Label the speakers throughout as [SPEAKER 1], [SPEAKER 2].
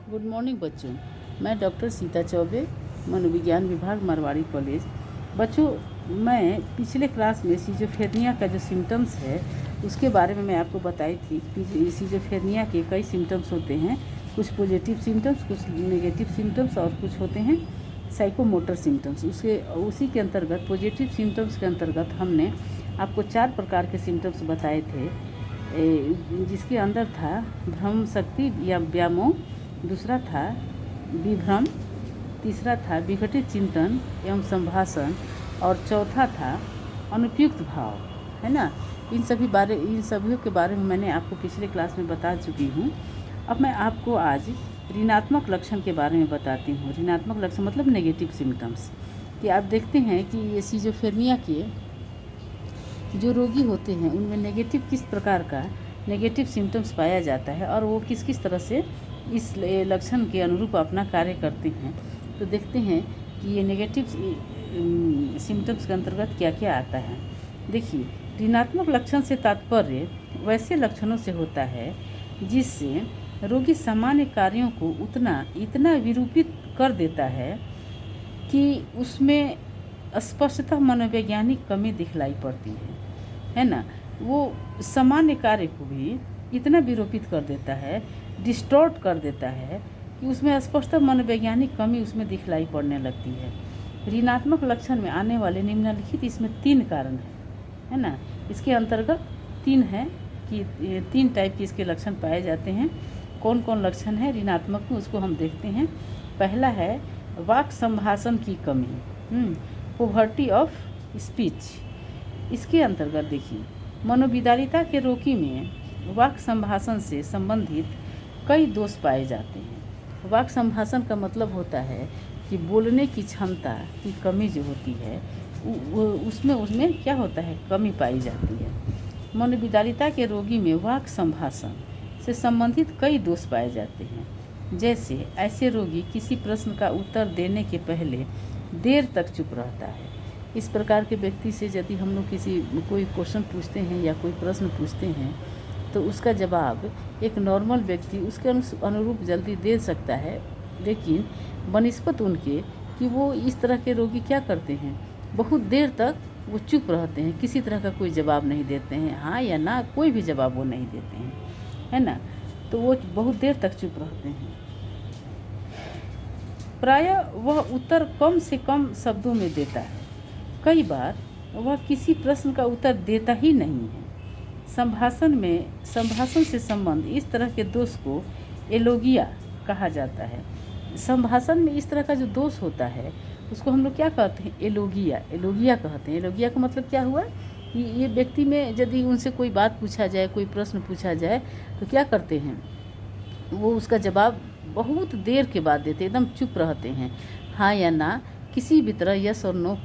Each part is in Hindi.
[SPEAKER 1] गुड मॉर्निंग बच्चों। मैं डॉक्टर सीता चौबे, मनोविज्ञान विभाग, मारवाड़ी कॉलेज। बच्चों, मैं पिछले क्लास में सिजोफ्रेनिया का जो सिम्टम्स है उसके बारे में मैं आपको बताई थी कि सिजोफ्रेनिया के कई सिम्टम्स होते हैं। कुछ पॉजिटिव सिम्टम्स, कुछ नेगेटिव सिम्टम्स और कुछ होते हैं साइकोमोटर सिम्टम्स। उसी के अंतर्गत पॉजिटिव सिम्टम्स के अंतर्गत हमने आपको 4 प्रकार के सिम्टम्स बताए थे, जिसके अंदर था भ्रम शक्ति या व्यामोह, दूसरा था विभ्रम, तीसरा था विघटित चिंतन एवं संभाषण और चौथा था अनुपयुक्त भाव, है ना। इन सभी के बारे में मैंने आपको पिछले क्लास में बता चुकी हूँ। अब मैं आपको आज ऋणात्मक लक्षण के बारे में बताती हूँ। ऋणात्मक लक्षण मतलब नेगेटिव सिम्टम्स, कि आप देखते हैं कि ये सिजोफ्रेनिया के जो रोगी होते हैं उनमें नेगेटिव किस प्रकार का नेगेटिव सिम्टम्स पाया जाता है और वो किस किस तरह से इस लक्षण के अनुरूप अपना कार्य करते हैं। तो देखते हैं कि ये नेगेटिव सिम्टम्स के अंतर्गत क्या क्या आता है। देखिए, ऋणात्मक लक्षण से तात्पर्य वैसे लक्षणों से होता है जिससे रोगी सामान्य कार्यों को इतना विरूपित कर देता है कि उसमें स्पष्टतः मनोवैज्ञानिक कमी दिखलाई पड़ती है ना। वो सामान्य कार्य को भी इतना विरूपित कर देता है, डिस्टॉर्ट कर देता है कि उसमें स्पष्टतः मनोवैज्ञानिक कमी उसमें दिखलाई पड़ने लगती है। ऋणात्मक लक्षण में आने वाले निम्नलिखित इसमें 3 कारण है ना। इसके अंतर्गत 3 है कि 3 टाइप के इसके लक्षण पाए जाते हैं। कौन कौन लक्षण है ऋणात्मक में, उसको हम देखते हैं। पहला है वाक् संभाषण की कमी, पोवर्टी ऑफ स्पीच। इसके अंतर्गत देखिए, मनोविदारिता के रोगी में वाक् संभाषण से संबंधित कई दोष पाए जाते हैं। वाक् संभाषण का मतलब होता है कि बोलने की क्षमता की कमी जो होती है उसमें क्या होता है, कमी पाई जाती है। मनोविदारिता के रोगी में वाक् संभाषण से संबंधित कई दोष पाए जाते हैं। जैसे ऐसे रोगी किसी प्रश्न का उत्तर देने के पहले देर तक चुप रहता है। इस प्रकार के व्यक्ति से यदि हम लोग कोई क्वेश्चन पूछते हैं या कोई प्रश्न पूछते हैं तो उसका जवाब एक नॉर्मल व्यक्ति उसके अनुरूप जल्दी दे सकता है, लेकिन बनिस्बत उनके कि वो इस तरह के रोगी क्या करते हैं, बहुत देर तक वो चुप रहते हैं, किसी तरह का कोई जवाब नहीं देते हैं, हाँ या ना कोई भी जवाब वो नहीं देते हैं, है ना। तो वो बहुत देर तक चुप रहते हैं। प्रायः वह उत्तर कम से कम शब्दों में देता है। कई बार वह किसी प्रश्न का उत्तर देता ही नहीं है। संभाषण से संबंध इस तरह के दोष को एलोगिया कहा जाता है। संभाषण में इस तरह का जो दोष होता है उसको हम लोग क्या कहते हैं, एलोगिया कहते हैं। एलोगिया का मतलब क्या हुआ कि ये व्यक्ति में यदि उनसे कोई बात पूछा जाए, कोई प्रश्न पूछा जाए तो क्या करते हैं, वो उसका जवाब बहुत देर के बाद देते, एकदम चुप रहते हैं, हाँ या ना, किसी भी तरह यस और नो,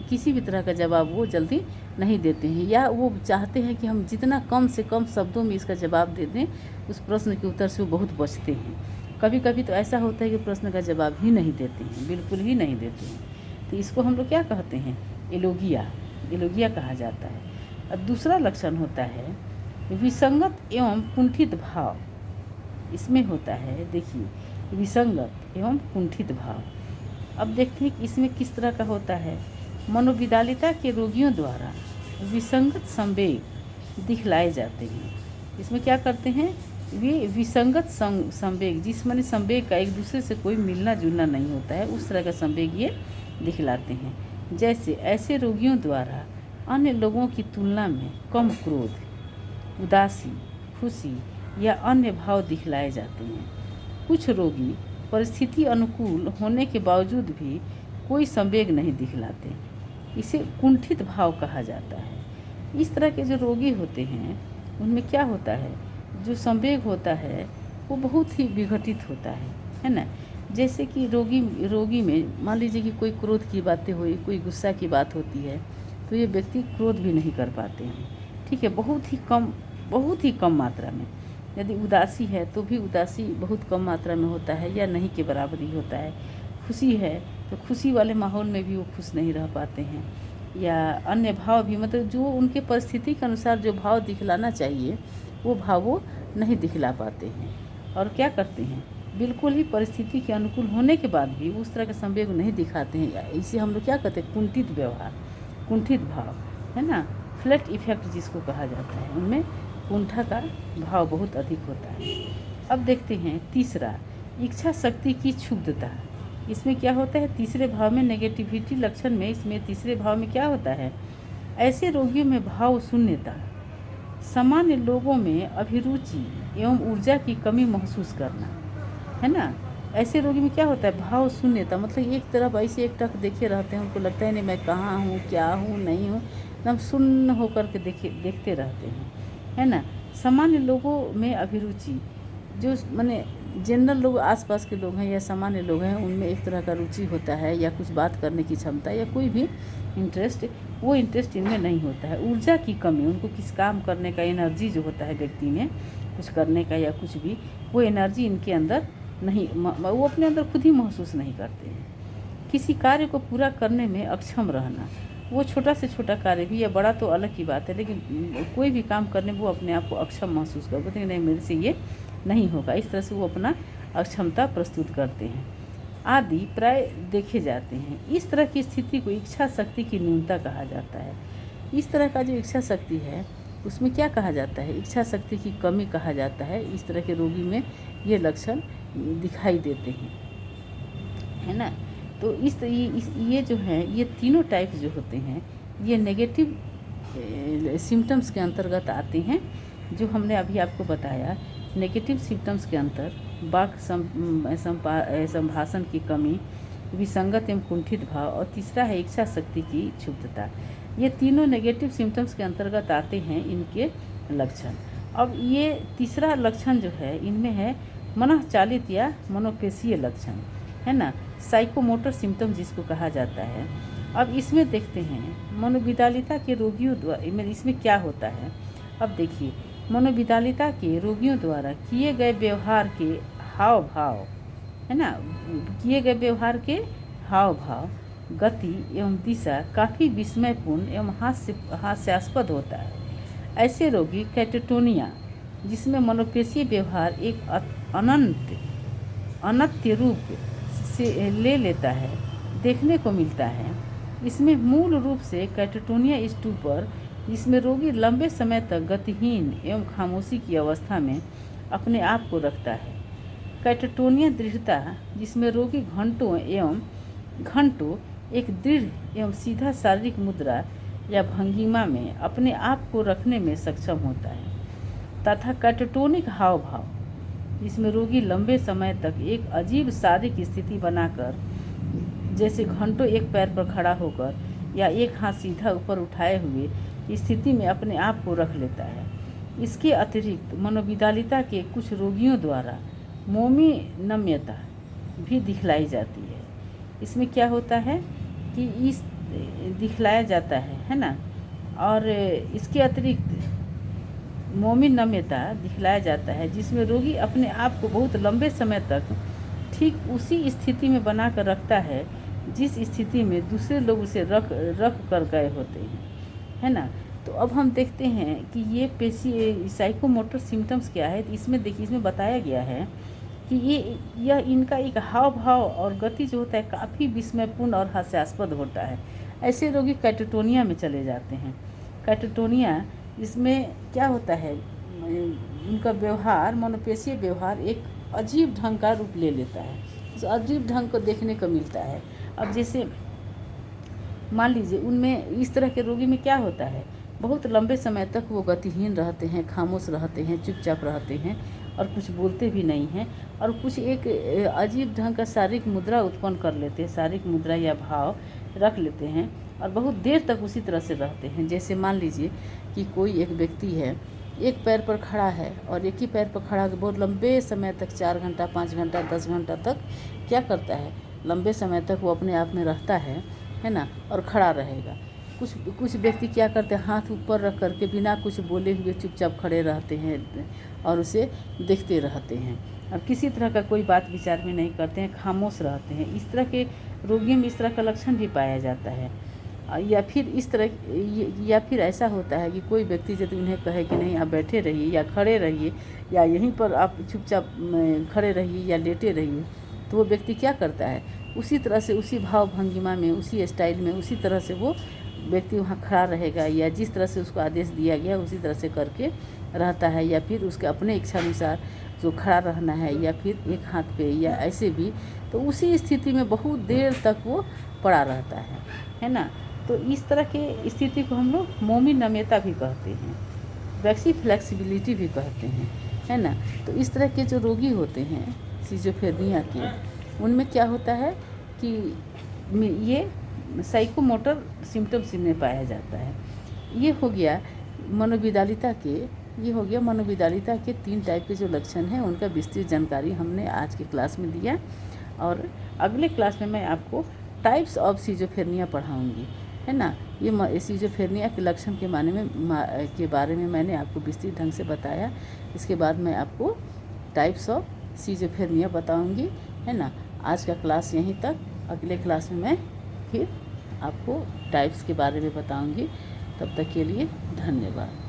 [SPEAKER 1] किसी भी तरह का जवाब वो जल्दी नहीं देते हैं, या वो चाहते हैं कि हम जितना कम से कम शब्दों में इसका जवाब दे दें उस प्रश्न के उत्तर से वो बहुत बचते हैं। कभी कभी तो ऐसा होता है कि प्रश्न का जवाब ही नहीं देते हैं, बिल्कुल ही नहीं देते हैं। तो इसको हम लोग क्या कहते हैं, एलोगिया कहा जाता है। अब दूसरा लक्षण होता है विसंगत एवं कुंठित भाव। इसमें होता है, देखिए, विसंगत एवं कुंठित भाव। अब देखते हैं कि इसमें किस तरह का होता है। मनोविदालिता के रोगियों द्वारा विसंगत संवेग दिखलाए जाते हैं। इसमें क्या करते हैं, वे विसंगत संवेग, जिस माने संवेग का एक दूसरे से कोई मिलना जुलना नहीं होता है, उस तरह का संवेग ये दिखलाते हैं। जैसे ऐसे रोगियों द्वारा अन्य लोगों की तुलना में कम क्रोध, उदासी, खुशी या अन्य भाव दिखलाए जाते हैं। कुछ रोगी परिस्थिति अनुकूल होने के बावजूद भी कोई संवेग नहीं दिखलाते, इसे कुंठित भाव कहा जाता है। इस तरह के जो रोगी होते हैं उनमें क्या होता है, जो संवेग होता है वो बहुत ही विघटित होता है ना। जैसे कि रोगी में मान लीजिए कि कोई क्रोध की बातें हुई, कोई गुस्सा की बात होती है, तो ये व्यक्ति क्रोध भी नहीं कर पाते हैं, ठीक है, बहुत ही कम मात्रा में। यदि उदासी है तो भी उदासी बहुत कम मात्रा में होता है या नहीं के बराबर ही होता है। खुशी है तो खुशी वाले माहौल में भी वो खुश नहीं रह पाते हैं, या अन्य भाव भी, मतलब जो उनके परिस्थिति के अनुसार जो भाव दिखलाना चाहिए वो भाव वो नहीं दिखला पाते हैं। और क्या करते हैं, बिल्कुल ही परिस्थिति के अनुकूल होने के बाद भी उस तरह का संवेग नहीं दिखाते हैं। इसे हम लोग क्या कहते हैं, कुंठित व्यवहार, कुंठित भाव, है ना, फ्लैट इफेक्ट जिसको कहा जाता है, उनमें कुंठा का भाव बहुत अधिक होता है। अब देखते हैं तीसरा, इच्छा शक्ति की क्षुब्धता। इसमें क्या होता है, तीसरे भाव में नेगेटिविटी लक्षण में, इसमें तीसरे भाव में क्या होता है, ऐसे रोगियों में भाव शून्यता, सामान्य लोगों में अभिरुचि एवं ऊर्जा की कमी महसूस करना, है ना। ऐसे रोगी में क्या होता है, भाव शून्यता, मतलब एक तरफ ऐसे एक टक देखे रहते हैं, उनको लगता है नहीं मैं कहाँ हूँ, क्या हूँ, नहीं हूँ, एकदम शून्य होकर के देखते रहते हैं, है ना। सामान्य लोगों में अभिरुचि, जो माने जनरल लोग, आसपास के लोग हैं या सामान्य लोग हैं, उनमें एक तरह का रुचि होता है या कुछ बात करने की क्षमता या कोई भी इंटरेस्ट, वो इंटरेस्ट इनमें नहीं होता है। ऊर्जा की कमी, उनको किस काम करने का एनर्जी जो होता है व्यक्ति में कुछ करने का या कुछ भी, वो एनर्जी इनके अंदर नहीं, वो अपने अंदर खुद ही महसूस नहीं करते हैं। किसी कार्य को पूरा करने में अक्षम रहना, वो छोटा से छोटा कार्य भी या बड़ा तो अलग की बात है, लेकिन कोई भी काम करने में वो अपने आप को अक्षम महसूस करते हैं, नहीं मेरे से ये नहीं होगा, इस तरह से वो अपना अक्षमता प्रस्तुत करते हैं आदि प्राय देखे जाते हैं। इस तरह की स्थिति को इच्छा शक्ति की न्यूनता कहा जाता है। इस तरह का जो इच्छा शक्ति है उसमें क्या कहा जाता है, इच्छा शक्ति की कमी कहा जाता है। इस तरह के रोगी में ये लक्षण दिखाई देते हैं, है ना। तो ये जो है, ये तीनों टाइप जो होते हैं, ये नेगेटिव सिम्टम्स के अंतर्गत आते हैं, जो हमने अभी आपको बताया। नेगेटिव सिम्टम्स के अंतर वाक संभाषण की कमी, विसंगत एवं कुंठित भाव, और तीसरा है इच्छा शक्ति की क्षुब्धता। ये तीनों नेगेटिव सिम्टम्स के अंतर्गत आते हैं इनके लक्षण। अब ये तीसरा लक्षण जो है, इनमें है मनःचालित या मनोपेशीय लक्षण, है ना, साइकोमोटर सिम्टम जिसको कहा जाता है। अब इसमें देखते हैं मनोविकलता के रोगियों द्वारा, इसमें क्या होता है। अब देखिए, मनोविकलता के रोगियों द्वारा किए गए व्यवहार के हाव भाव, है ना, किए गए व्यवहार के हाव भाव, गति एवं दिशा काफ़ी विस्मयपूर्ण एवं हास्यास्पद होता है। ऐसे रोगी कैटेटोनिया, जिसमें मनोपेशीय व्यवहार एक अनंत्य रूप से ले लेता है, देखने को मिलता है। इसमें मूल रूप से कैटेटोनिया स्टूपर, जिसमें रोगी लंबे समय तक गतिहीन एवं खामोशी की अवस्था में अपने आप को रखता है। कैटेटोनिया दृढ़ता, जिसमें रोगी घंटों एक दृढ़ एवं सीधा शारीरिक मुद्रा या भंगिमा में अपने आप को रखने में सक्षम होता है। तथा कैटेटोनिक हाव भाव, जिसमें रोगी लंबे समय तक एक अजीब शारीरिक स्थिति बनाकर, जैसे घंटों एक पैर पर खड़ा होकर या एक हाथ सीधा ऊपर उठाए हुए स्थिति में अपने आप को रख लेता है। इसके अतिरिक्त मनोविकलता के कुछ रोगियों द्वारा मोमी नम्यता भी दिखलाई जाती है। इसमें क्या होता है कि इस दिखलाया जाता है ना, और इसके अतिरिक्त मोमी नम्यता दिखलाया जाता है, जिसमें रोगी अपने आप को बहुत लंबे समय तक ठीक उसी स्थिति में बना कर रखता है जिस स्थिति में दूसरे लोग उसे रख कर गए होते हैं, है ना। तो अब हम देखते हैं कि ये पेशी साइकोमोटर सिम्टम्स क्या है। तो इसमें देखिए, इसमें बताया गया है कि यह इनका एक हाव भाव और गति जो होता है काफ़ी विस्मयपूर्ण और हास्यास्पद होता है। ऐसे रोगी कैटेटोनिया में चले जाते हैं। कैटेटोनिया, इसमें क्या होता है, उनका व्यवहार, मनोपेशीय व्यवहार एक अजीब ढंग का रूप ले लेता है, उस अजीब ढंग को देखने को मिलता है। अब जैसे मान लीजिए, उनमें इस तरह के रोगी में क्या होता है, बहुत लंबे समय तक वो गतिहीन रहते हैं, खामोश रहते हैं, चुपचाप रहते हैं और कुछ बोलते भी नहीं हैं, और कुछ एक अजीब ढंग का शारीरिक मुद्रा उत्पन्न कर लेते हैं, शारीरिक मुद्रा या भाव रख लेते हैं और बहुत देर तक उसी तरह से रहते हैं। जैसे मान लीजिए कि कोई एक व्यक्ति है, एक पैर पर खड़ा है और एक ही पैर पर खड़ा होकर बहुत लंबे समय तक, 4 घंटा, 5 घंटा, 10 घंटा तक क्या करता है, लंबे समय तक वो अपने आप में रहता है ना, और खड़ा रहेगा। कुछ व्यक्ति क्या करते हैं, हाथ ऊपर रख करके बिना कुछ बोले हुए चुपचाप खड़े रहते हैं और उसे देखते रहते हैं और किसी तरह का कोई बात विचार भी नहीं करते हैं, खामोश रहते हैं। इस तरह के रोगियों में इस तरह का लक्षण भी पाया जाता है। या फिर इस तरह या फिर ऐसा होता है कि कोई व्यक्ति यदि उन्हें कहे कि नहीं आप बैठे रहिए या खड़े रहिए या यहीं पर आप चुपचाप खड़े रहिए या लेटे रहिए, तो वो व्यक्ति क्या करता है, उसी तरह से उसी भाव भंगिमा में, उसी स्टाइल में, उसी तरह से वो व्यक्ति वहाँ खड़ा रहेगा या जिस तरह से उसको आदेश दिया गया उसी तरह से करके रहता है, या फिर उसके अपने इच्छा अनुसार जो खड़ा रहना है या फिर एक हाथ पे या ऐसे भी, तो उसी स्थिति में बहुत देर तक वो पड़ा रहता है ना। तो इस तरह के स्थिति को हम लोग मोमी नम्यता भी कहते हैं, वैक्सी फ्लेक्सिबिलिटी भी कहते हैं, है ना। तो इस तरह के जो रोगी होते हैं सिजोफ्रेनिया के, उनमें क्या होता है कि ये साइकोमोटर सिम्टम्स में पाया जाता है। ये हो गया मनोविदालिता के 3 टाइप के जो लक्षण हैं उनका विस्तृत जानकारी हमने आज के क्लास में दिया, और अगले क्लास में मैं आपको टाइप्स ऑफ सिजोफ्रेनिया पढ़ाऊँगी, है ना। ये सिजोफ्रेनिया के लक्षण के बारे में मैंने आपको विस्तृत ढंग से बताया। इसके बाद मैं आपको टाइप्स ऑफ सिजोफ्रेनिया बताऊंगी, है ना। आज का क्लास यहीं तक, अगले क्लास में मैं फिर आपको टाइप्स के बारे में बताऊंगी। तब तक के लिए धन्यवाद।